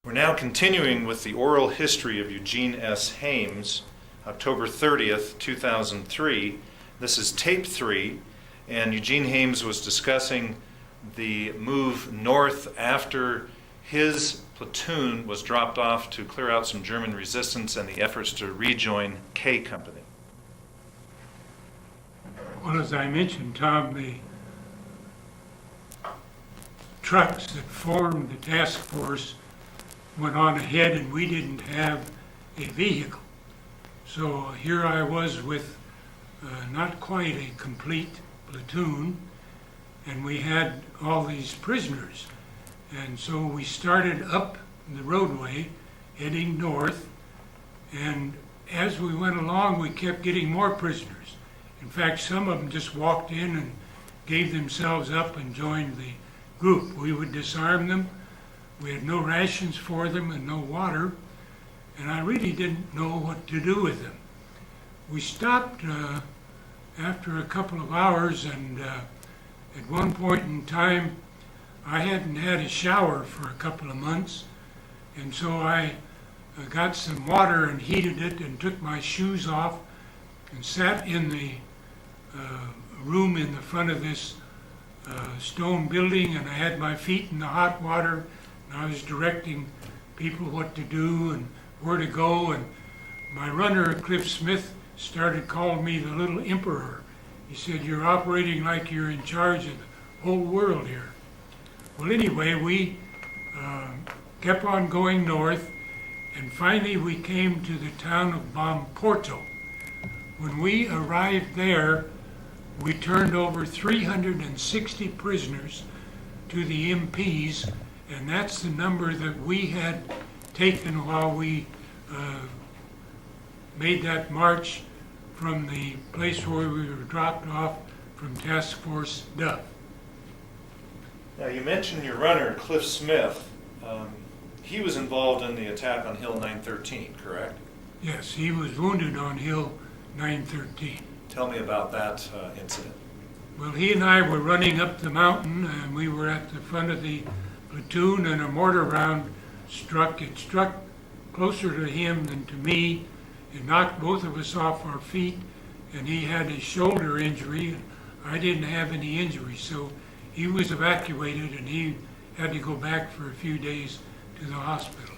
We're now continuing with the oral history of Eugene S. Hames, October 30th, 2003. This is tape 3, and Eugene Hames was discussing the move north after his platoon was dropped off to clear out some German resistance and the efforts to rejoin K Company. Well, as I mentioned, Tom, the trucks that formed the task force went on ahead and we didn't have a vehicle. So here I was with not quite a complete platoon, and we had all these prisoners. And so we started up the roadway heading north, and as we went along we kept getting more prisoners. In fact, some of them just walked in and gave themselves up and joined the group. We would disarm them. We had no rations for them and no water, and I really didn't know what to do with them. We stopped after a couple of hours, and at one point in time I hadn't had a shower for a couple of months, and so I got some water and heated it and took my shoes off and sat in the room in the front of this stone building, and I had my feet in the hot water. I was directing people what to do and where to go, and my runner, Cliff Smith, started calling me the little emperor. He said, "You're operating like you're in charge of the whole world here." Well, anyway, we kept on going north, and finally we came to the town of Bomporto. When we arrived there, we turned over 360 prisoners to the MPs, and that's the number that we had taken while we made that march from the place where we were dropped off from Task Force Duff. Now, you mentioned your runner, Cliff Smith. He was involved in the attack on Hill 913, correct? Yes, he was wounded on Hill 913. Tell me about that incident. Well, he and I were running up the mountain, and we were at the front of the platoon, and a mortar round struck. It struck closer to him than to me. It knocked both of us off our feet, and he had a shoulder injury, and I didn't have any injury. So he was evacuated, and he had to go back for a few days to the hospital.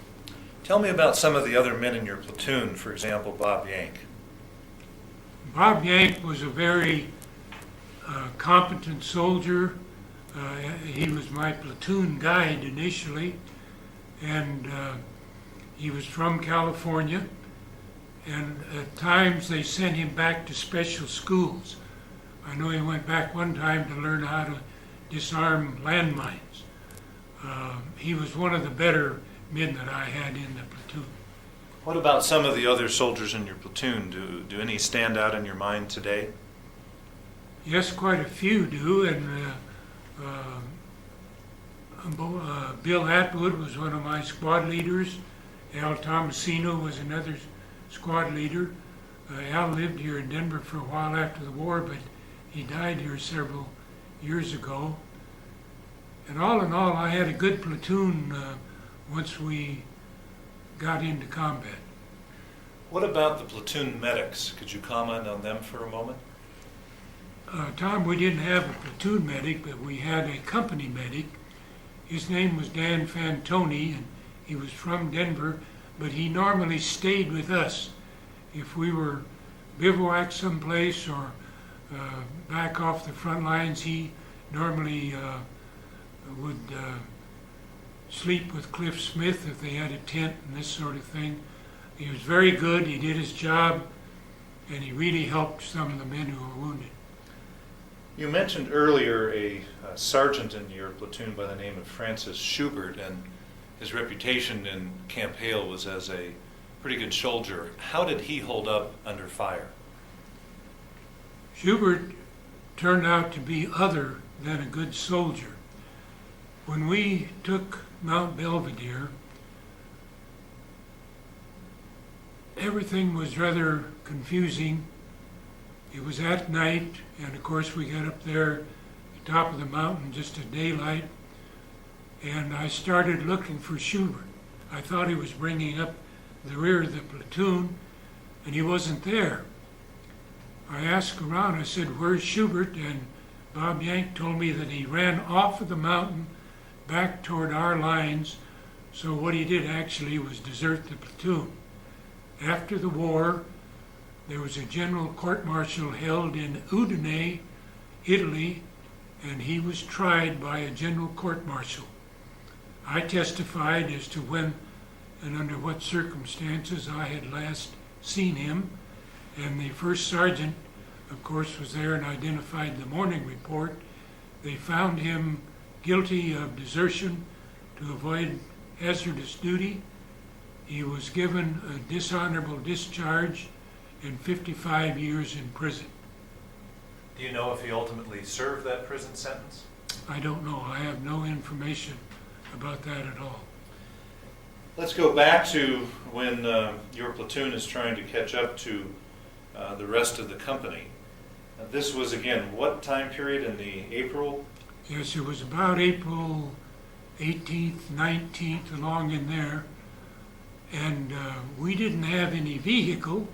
Tell me about some of the other men in your platoon, for example, Bob Yank. Bob Yank was a very competent soldier. He was my platoon guide initially, and he was from California, and at times they sent him back to special schools. I know he went back one time to learn how to disarm landmines. He was one of the better men that I had in the platoon. What about some of the other soldiers in your platoon? Do any stand out in your mind today? Yes, quite a few do, and Bill Atwood was one of my squad leaders. Al Tomasino was another squad leader. Al lived here in Denver for a while after the war, but he died here several years ago. And all in all, I had a good platoon once we got into combat. What about the platoon medics? Could you comment on them for a moment? Tom, we didn't have a platoon medic, but we had a company medic. His name was Dan Fantoni, and he was from Denver, but he normally stayed with us. If we were bivouacked someplace or back off the front lines, he normally would sleep with Cliff Smith if they had a tent and this sort of thing. He was very good, he did his job, and he really helped some of the men who were wounded. You mentioned earlier a sergeant in your platoon by the name of Francis Schubert, and his reputation in Camp Hale was as a pretty good soldier. How did he hold up under fire? Schubert turned out to be other than a good soldier. When we took Mount Belvedere, everything was rather confusing. It was at night, and of course we got up there at the top of the mountain just at daylight, and I started looking for Schubert. I thought he was bringing up the rear of the platoon, and he wasn't there. I asked around, I said, "Where's Schubert?" And Bob Yank told me that he ran off of the mountain back toward our lines. So what he did actually was desert the platoon. After the war, there was a general court-martial held in Udine, Italy, and he was tried by a general court-martial. I testified as to when and under what circumstances I had last seen him, and the first sergeant, of course, was there and identified the morning report. They found him guilty of desertion to avoid hazardous duty. He was given a dishonorable discharge and 55 years in prison. Do you know if he ultimately served that prison sentence? I don't know. I have no information about that at all. Let's go back to when your platoon is trying to catch up to the rest of the company. This was, again, what time period in the April? Yes, it was about April 18th, 19th, along in there. And we didn't have any vehicle,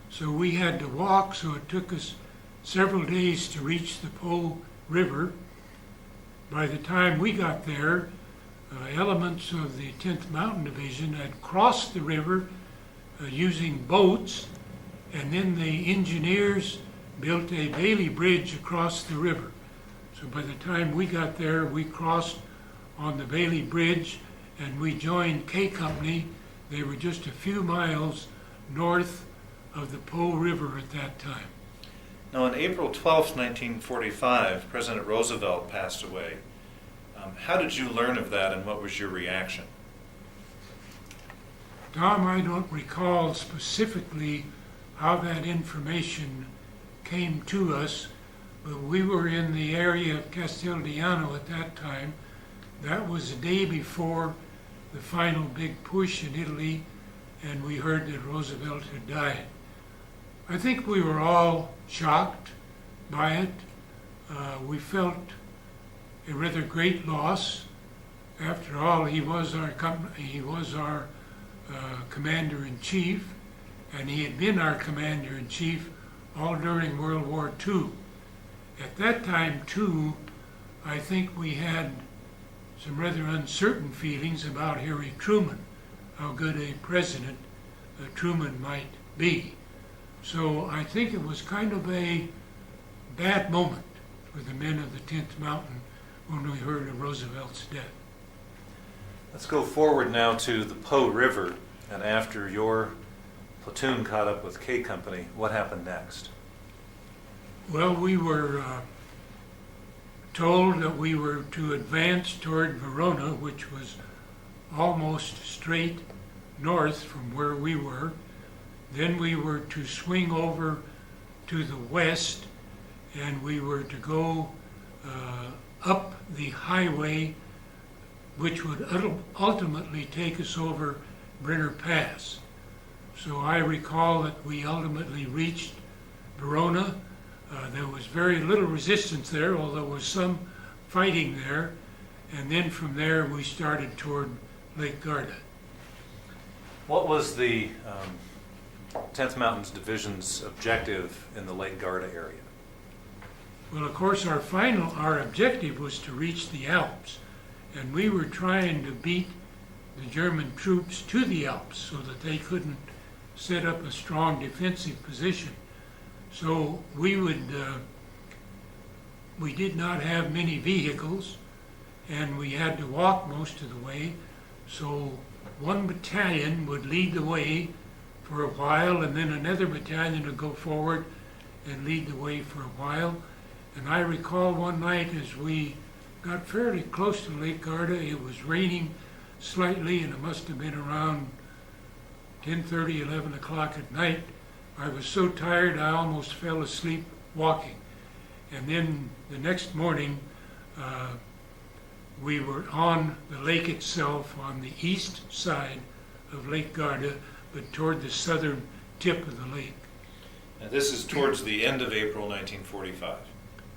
so we had to walk, so it took us several days to reach the Po River. By the time we got there, elements of the 10th Mountain Division had crossed the river using boats, and then the engineers built a Bailey Bridge across the river. So by the time we got there, we crossed on the Bailey Bridge, and we joined K Company. They were just a few miles north of the Po River at that time. Now, on April 12th, 1945, President Roosevelt passed away. How did you learn of that, and what was your reaction? Tom, I don't recall specifically how that information came to us, but we were in the area of Casteldiano at that time. That was the day before the final big push in Italy, and we heard that Roosevelt had died. I think we were all shocked by it. We felt a rather great loss. After all, he was our commander-in-chief, and he had been our commander-in-chief all during World War II. At that time, too, I think we had some rather uncertain feelings about Harry Truman, how good a president Truman might be. So I think it was kind of a bad moment for the men of the 10th Mountain when we heard of Roosevelt's death. Let's go forward now to the Po River, and after your platoon caught up with K Company, what happened next? Well, we were told that we were to advance toward Verona, which was almost straight north from where we were. Then we were to swing over to the west, and we were to go up the highway, which would ultimately take us over Brenner Pass. So I recall that we ultimately reached Verona. There was very little resistance there, although there was some fighting there. And then from there we started toward Lake Garda. What was the 10th Mountains Division's objective in the Lake Garda area? Well, of course, our objective was to reach the Alps, and we were trying to beat the German troops to the Alps so that they couldn't set up a strong defensive position. So we did not have many vehicles, and we had to walk most of the way. So one battalion would lead the way for a while, and then another battalion would go forward and lead the way for a while. And I recall one night as we got fairly close to Lake Garda, it was raining slightly, and it must have been around 10:30, 11 o'clock at night. I was so tired I almost fell asleep walking. And then the next morning, we were on the lake itself on the east side of Lake Garda, but toward the southern tip of the lake. And this is towards the end of April 1945.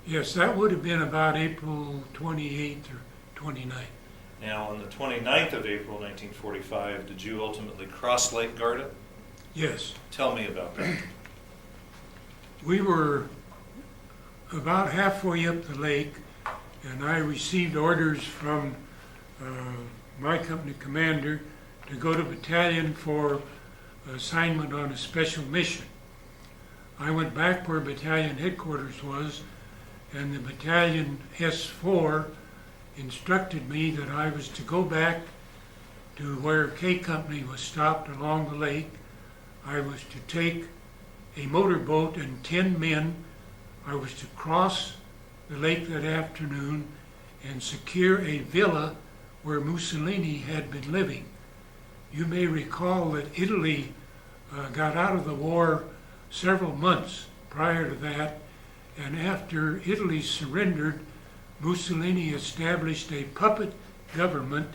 Yes, that would have been about April 28th or 29th. Now, on the 29th of April, 1945, did you ultimately cross Lake Garda? Yes. Tell me about that. We were about halfway up the lake, and I received orders from my company commander to go to Battalion for assignment on a special mission. I went back where Battalion headquarters was, and the Battalion S4 instructed me that I was to go back to where K Company was stopped along the lake. I was to take a motorboat and 10 men. I was to cross the lake that afternoon and secure a villa where Mussolini had been living. You may recall that Italy got out of the war several months prior to that, and after Italy surrendered, Mussolini established a puppet government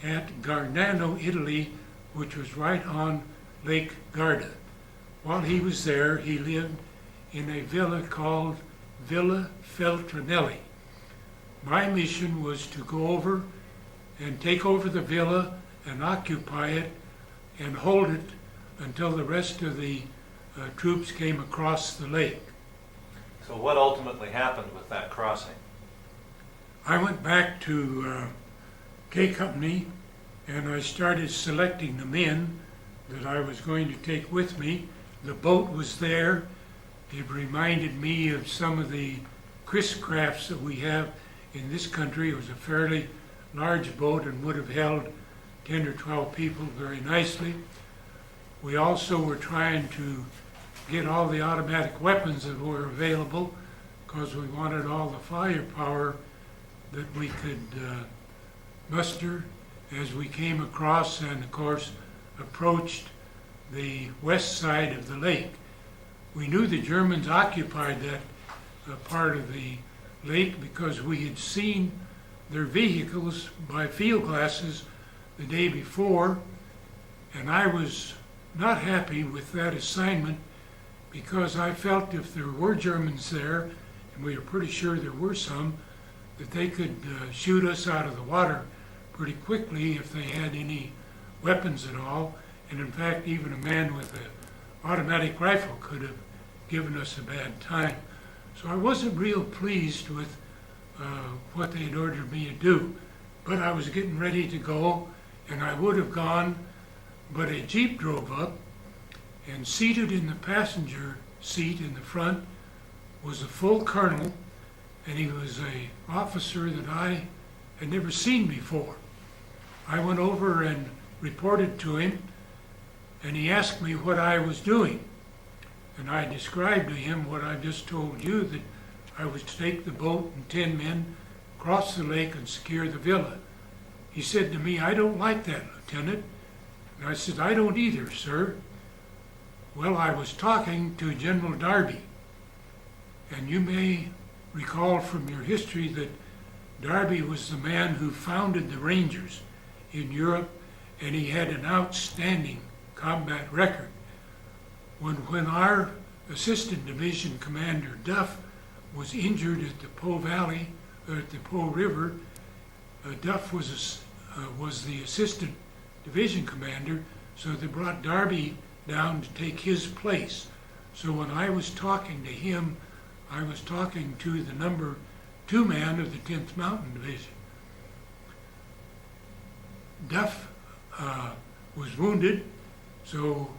at Garnano, Italy, which was right on Lake Garda. While he was there, he lived in a villa called Villa Feltrinelli. My mission was to go over and take over the villa and occupy it and hold it until the rest of the troops came across the lake. So what ultimately happened with that crossing? I went back to K Company and I started selecting the men that I was going to take with me. The boat was there. It reminded me of some of the Chris crafts that we have in this country. It was a fairly large boat and would have held 10 or 12 people very nicely. We also were trying to get all the automatic weapons that were available because we wanted all the firepower that we could muster as we came across and, of course, approached the west side of the lake. We knew the Germans occupied that part of the lake because we had seen their vehicles by field glasses the day before, and I was not happy with that assignment because I felt if there were Germans there, and we were pretty sure there were some, that they could shoot us out of the water pretty quickly if they had any weapons at all. And in fact, even a man with an automatic rifle could have given us a bad time. So I wasn't real pleased with what they had ordered me to do. But I was getting ready to go, and I would have gone, but a Jeep drove up, and seated in the passenger seat in the front was a full colonel, and he was an officer that I had never seen before. I went over and reported to him, and he asked me what I was doing. And I described to him what I just told you, that I was to take the boat and 10 men, cross the lake and secure the villa. He said to me, "I don't like that, Lieutenant." And I said, "I don't either, sir." Well, I was talking to General Darby, and you may recall from your history that Darby was the man who founded the Rangers in Europe, and he had an outstanding combat record. When our assistant division commander Duff was injured at the Po Valley, or at the Po River, Duff was the assistant division commander, so they brought Darby down to take his place. So when I was talking to him, I was talking to the number 2 man of the 10th Mountain Division. Duff was wounded, so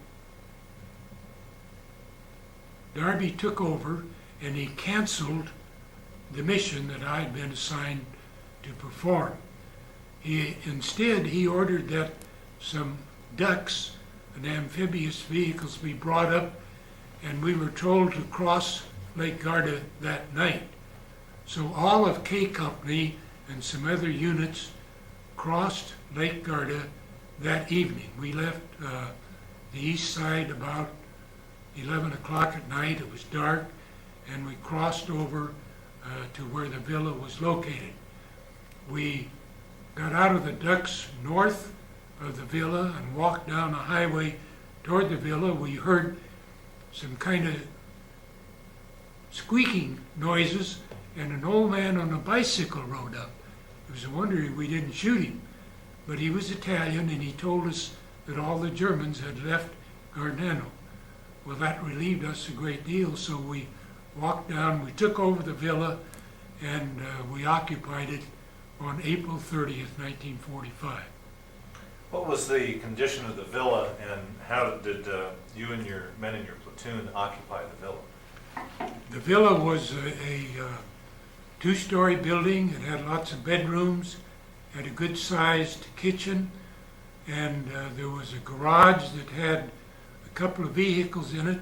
Darby took over and he canceled the mission that I had been assigned to perform. Instead, he ordered that some ducks and amphibious vehicles be brought up, and we were told to cross Lake Garda that night. So all of K Company and some other units crossed Lake Garda that evening. We left the east side about 11 o'clock at night. It was dark, and we crossed over to where the villa was located. We got out of the ducks north of the villa and walked down a highway toward the villa. We heard some kind of squeaking noises, and an old man on a bicycle rode up. It was a wonder we didn't shoot him. But he was Italian, and he told us that all the Germans had left Garda. Well, that relieved us a great deal, so we walked down, we took over the villa, and we occupied it on April 30th, 1945. What was the condition of the villa, and how did you and your men in your platoon occupy the villa? The villa was a two-story building. It had lots of bedrooms, had a good-sized kitchen, and there was a garage that had a couple of vehicles in it.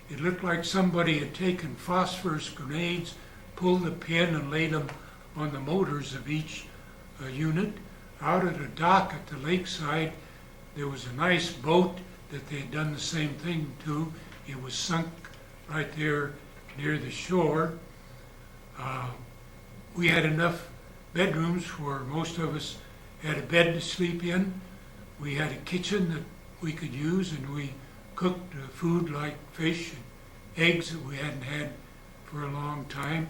It looked like somebody had taken phosphorus grenades, pulled the pin, and laid them on the motors of each unit. Out at a dock at the lakeside, there was a nice boat that they had done the same thing to. It was sunk right there near the shore. We had enough bedrooms for most of us had a bed to sleep in. We had a kitchen that we could use, and we cooked food like fish and eggs that we hadn't had for a long time.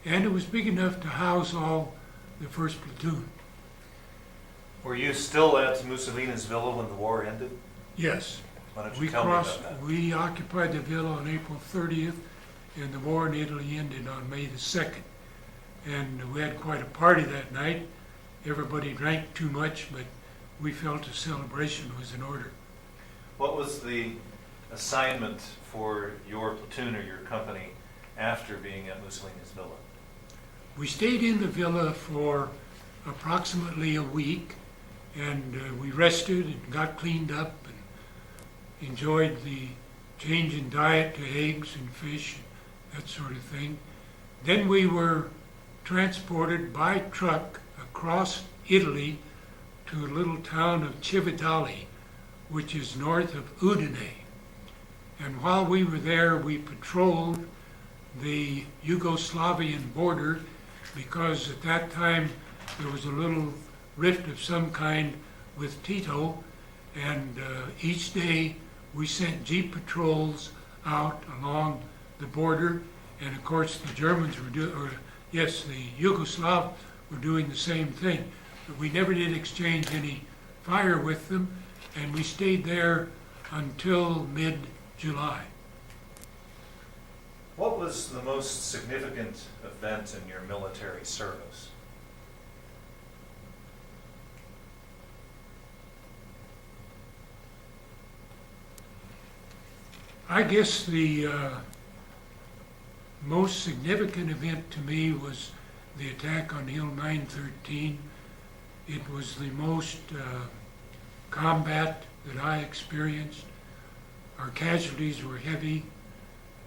And it was big enough to house all the First Platoon. Were you still at Mussolini's villa when the war ended? Yes. Why don't you tell me about that? We occupied the villa on April 30th, and the war in Italy ended on May the 2nd. And we had quite a party that night. Everybody drank too much, but we felt a celebration was in order. What was the assignment for your platoon or your company after being at Mussolini's villa? We stayed in the villa for approximately a week, and we rested and got cleaned up and enjoyed the change in diet to eggs and fish, that sort of thing. Then we were transported by truck across Italy to a little town of Cividale, which is north of Udine. And while we were there, we patrolled the Yugoslavian border, because at that time there was a little rift of some kind with Tito, and each day we sent jeep patrols out along the border, and of course the Germans were the Yugoslavs were doing the same thing. But we never did exchange any fire with them, and we stayed there until mid-July. What was the most significant event in your military service? I guess the most significant event to me was the attack on Hill 913. It was the most combat that I experienced. Our casualties were heavy.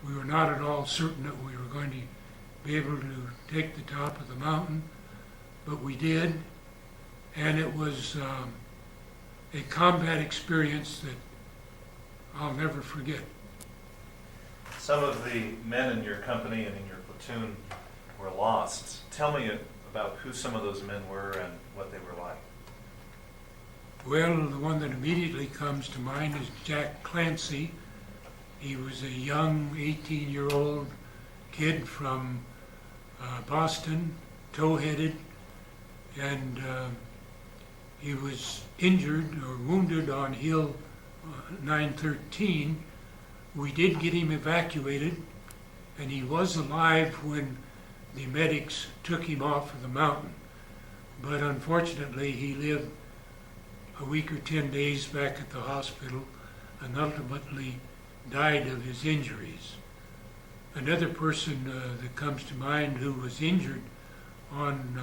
We were not at all certain that we were going to be able to take the top of the mountain, but we did. And it was a combat experience that I'll never forget. Some of the men in your company and in your platoon were lost. Tell me about who some of those men were and what they were like. Well, the one that immediately comes to mind is Jack Clancy. He was a young 18-year-old kid from Boston, tow-headed, and he was injured or wounded on Hill 913. We did get him evacuated, and he was alive when the medics took him off of the mountain. But unfortunately, he lived a week or 10 days back at the hospital and ultimately died of his injuries. Another person that comes to mind who was injured on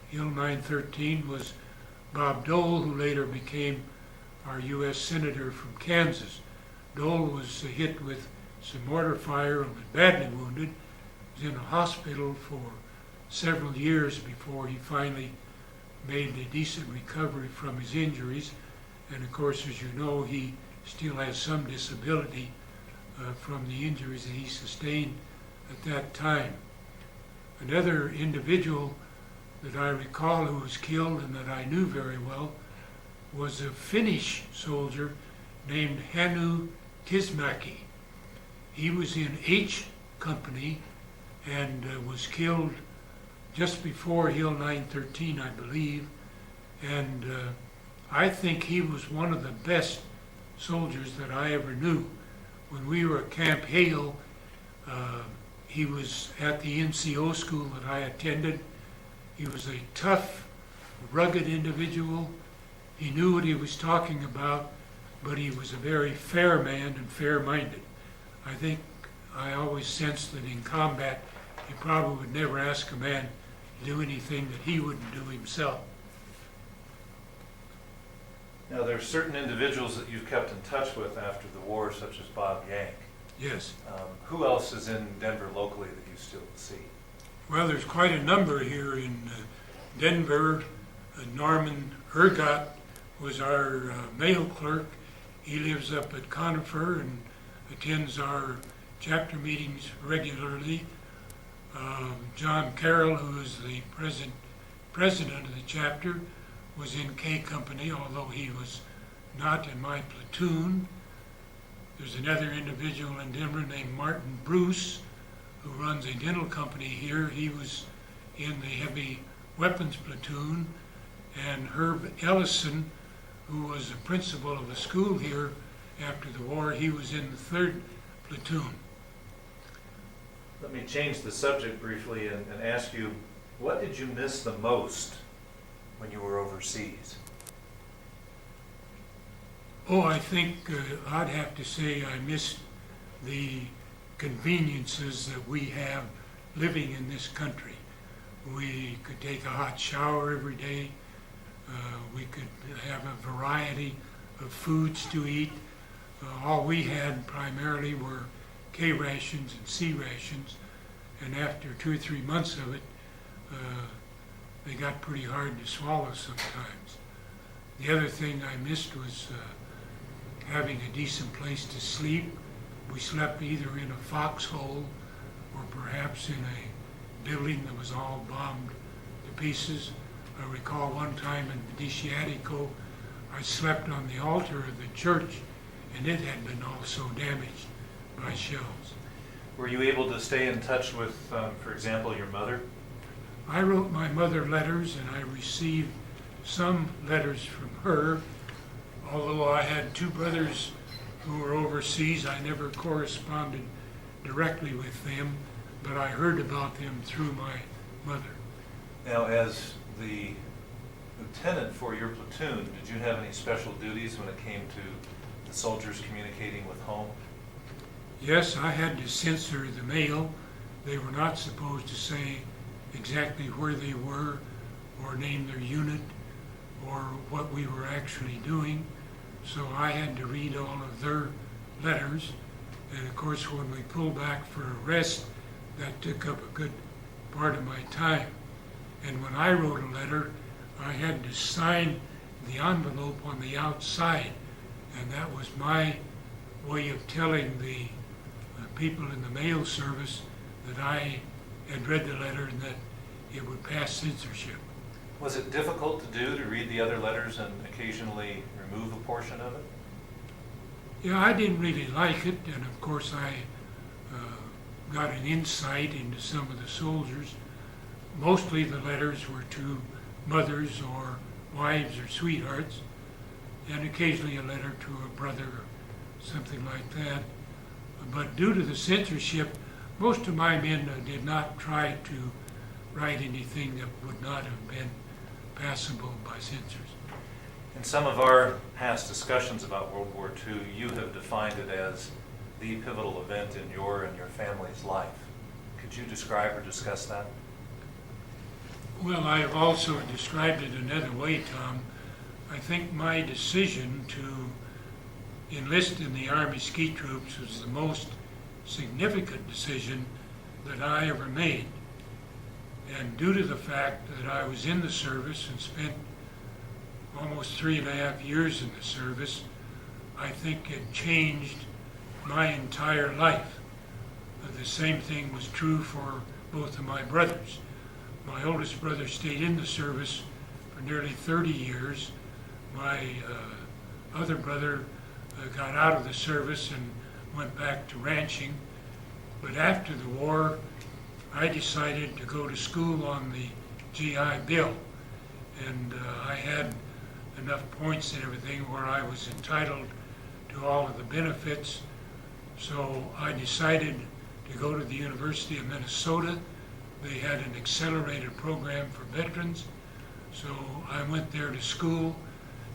Hill 913 was Bob Dole, who later became our U.S. Senator from Kansas. Dole was hit with some mortar fire and was badly wounded. He was in a hospital for several years before he finally made a decent recovery from his injuries. And of course, as you know, he still has some disability from the injuries that he sustained at that time. Another individual that I recall who was killed and that I knew very well was a Finnish soldier named Hannu Tismäki. He was in H Company and was killed just before Hill 913, I believe, and I think he was one of the best soldiers that I ever knew. When we were at Camp Hale, he was at the NCO school that I attended. He was a tough, rugged individual. He knew what he was talking about, but he was a very fair man and fair-minded. I think I always sensed that in combat, he probably would never ask a man to do anything that he wouldn't do himself. Now, there are certain individuals that you've kept in touch with after the war, such as Bob Yank. Yes. Who else is in Denver locally that you still see? Well, there's quite a number here in Denver. Norman Ergot was our mail clerk. He lives up at Conifer and attends our chapter meetings regularly. John Carroll, who is the president of the chapter, was in K Company, although he was not in my platoon. There's another individual in Denver named Martin Bruce, who runs a dental company here. He was in the heavy weapons platoon. And Herb Ellison, who was the principal of a school here after the war, he was in the 3rd platoon. Let me change the subject briefly and ask you, what did you miss the most when you were overseas? Oh, I think I'd have to say I missed the conveniences that we have living in this country. We could take a hot shower every day. We could have a variety of foods to eat. All we had primarily were K rations and C rations, and after 2 or 3 months of it, they got pretty hard to swallow sometimes. The other thing I missed was having a decent place to sleep. We slept either in a foxhole or perhaps in a building that was all bombed to pieces. I recall one time in Mediciatico, I slept on the altar of the church, and it had been also damaged by shells. Were you able to stay in touch with, for example, your mother? I wrote my mother letters, and I received some letters from her. Although I had 2 brothers who were overseas, I never corresponded directly with them, but I heard about them through my mother. Now, as the lieutenant for your platoon, did you have any special duties when it came to the soldiers communicating with home? Yes, I had to censor the mail. They were not supposed to say exactly where they were or name their unit or what we were actually doing. So I had to read all of their letters. And of course, when we pulled back for a rest, that took up a good part of my time. And when I wrote a letter, I had to sign the envelope on the outside. And that was my way of telling the people in the mail service that I had read the letter and that it would pass censorship. Was it difficult to do, to read the other letters and occasionally remove a portion of it? Yeah, I didn't really like it, and of course I got an insight into some of the soldiers. Mostly the letters were to mothers or wives or sweethearts, and occasionally a letter to a brother or something like that. But due to the censorship, most of my men did not try to write anything that would not have been passable by censors. In some of our past discussions about World War II, you have defined it as the pivotal event in your and your family's life. Could you describe or discuss that? Well, I have also described it another way, Tom. I think my decision to enlist in the Army Ski Troops was the most significant decision that I ever made. And due to the fact that I was in the service and spent almost 3.5 years in the service, I think it changed my entire life. The same thing was true for both of my brothers. My oldest brother stayed in the service for nearly 30 years. My other brother got out of the service and went back to ranching. But after the war, I decided to go to school on the GI Bill. And I had enough points and everything where I was entitled to all of the benefits. So I decided to go to the University of Minnesota. They had an accelerated program for veterans. So I went there to school,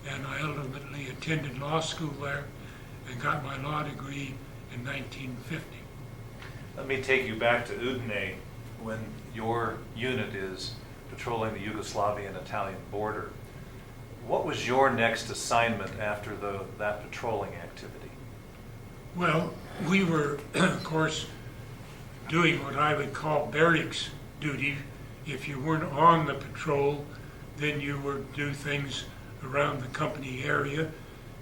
and I ultimately attended law school there and got my law degree in 1950. Let me take you back to Udine when your unit is patrolling the Yugoslavian-Italian border. What was your next assignment after that patrolling activity? Well, we were, of course, doing what I would call barracks duty. If you weren't on the patrol, then you would do things around the company area.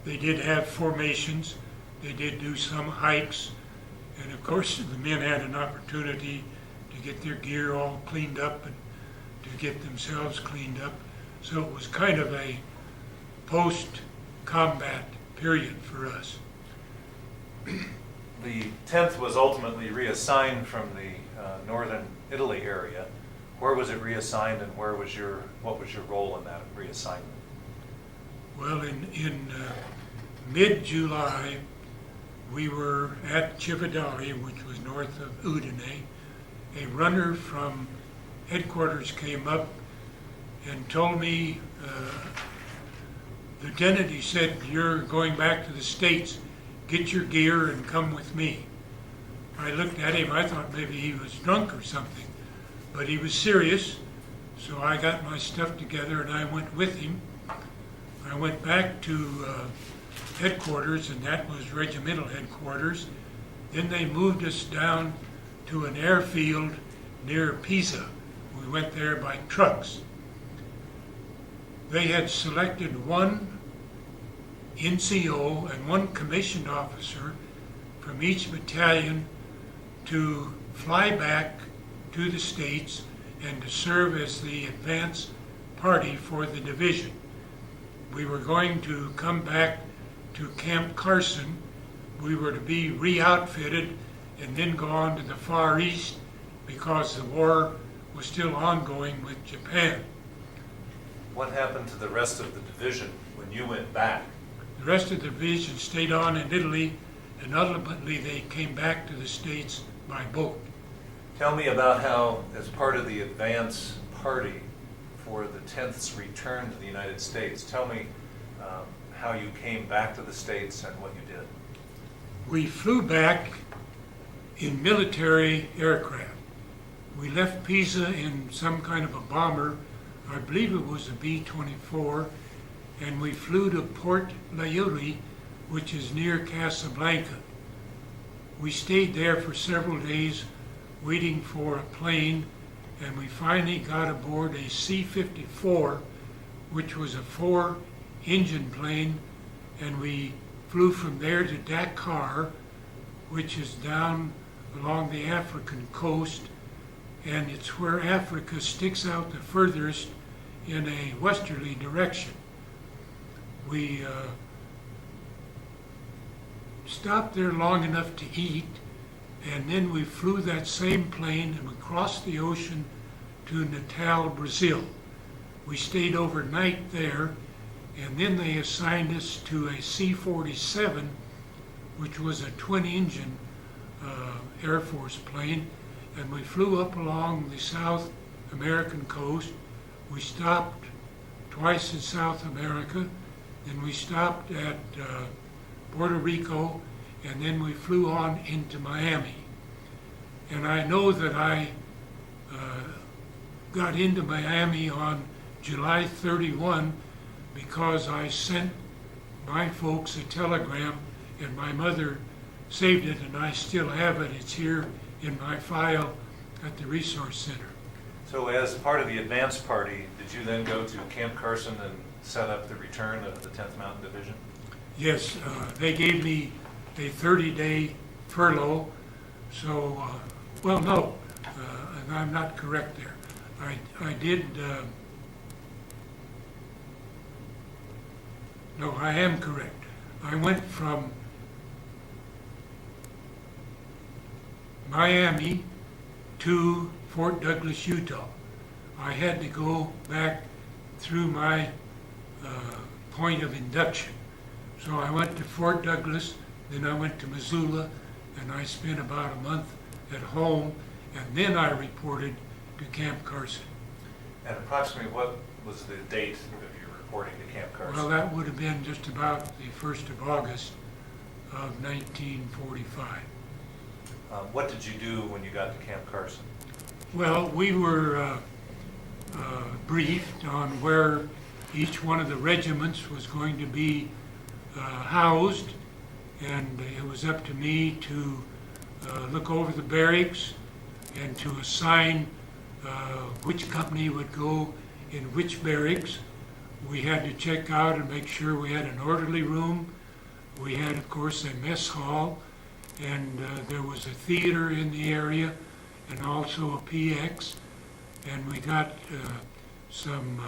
They did have formations. They did do some hikes. And of course, the men had an opportunity to get their gear all cleaned up and to get themselves cleaned up. So it was kind of a post-combat period for us. The 10th was ultimately reassigned from the northern Italy area. Where was it reassigned, and what was your role in that reassignment? Well, in mid-July, we were at Cividale, which was north of Udine. A runner from headquarters came up and told me, Lieutenant, he said, you're going back to the States. Get your gear and come with me. I looked at him, I thought maybe he was drunk or something, but he was serious. So I got my stuff together and I went with him. I went back to headquarters, and that was regimental headquarters. Then they moved us down to an airfield near Pisa. We went there by trucks. They had selected one NCO and one commissioned officer from each battalion to fly back to the States and to serve as the advance party for the division. We were going to come back to Camp Carson. We were to be re-outfitted and then go on to the Far East because the war was still ongoing with Japan. What happened to the rest of the division when you went back? The rest of the division stayed on in Italy, and ultimately they came back to the States by boat. Tell me about how, as part of the advance party for the 10th's return to the United States, tell me how you came back to the States and what you did. We flew back in military aircraft. We left Pisa in some kind of a bomber, I believe it was a B-24, and we flew to Port Layuri, which is near Casablanca. We stayed there for several days waiting for a plane, and we finally got aboard a C-54, which was a 4-engine plane, and we flew from there to Dakar, which is down along the African coast, and it's where Africa sticks out the furthest in a westerly direction. We stopped there long enough to eat, and then we flew that same plane and we crossed the ocean to Natal, Brazil. We stayed overnight there, and then they assigned us to a C-47, which was a twin-engine Air Force plane, and we flew up along the South American coast. We stopped twice in South America, then we stopped at Puerto Rico, and then we flew on into Miami. And I know that I got into Miami on July 31 because I sent my folks a telegram, and my mother saved it, and I still have it. It's here in my file at the Resource Center. So as part of the advance party, did you then go to Camp Carson and set up the return of the 10th Mountain Division? Yes, they gave me a 30-day furlough, so, well, no, and I'm not correct there. I did, no, I am correct. I went from Miami to Fort Douglas, Utah. I had to go back through my point of induction. So I went to Fort Douglas, then I went to Missoula, and I spent about a month at home, and then I reported to Camp Carson. And approximately what was the date of your reporting to Camp Carson? Well, that would have been just about the 1st of August of 1945. What did you do when you got to Camp Carson? Well, we were briefed on where each one of the regiments was going to be housed, and it was up to me to look over the barracks and to assign which company would go in which barracks. We had to check out and make sure we had an orderly room. We had, of course, a mess hall, and there was a theater in the area and also a PX, and we got some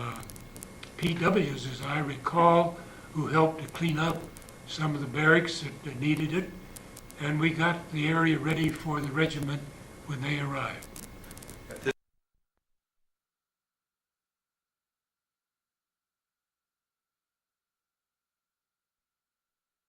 PWs, as I recall, who helped to clean up some of the barracks that needed it, and we got the area ready for the regiment when they arrived.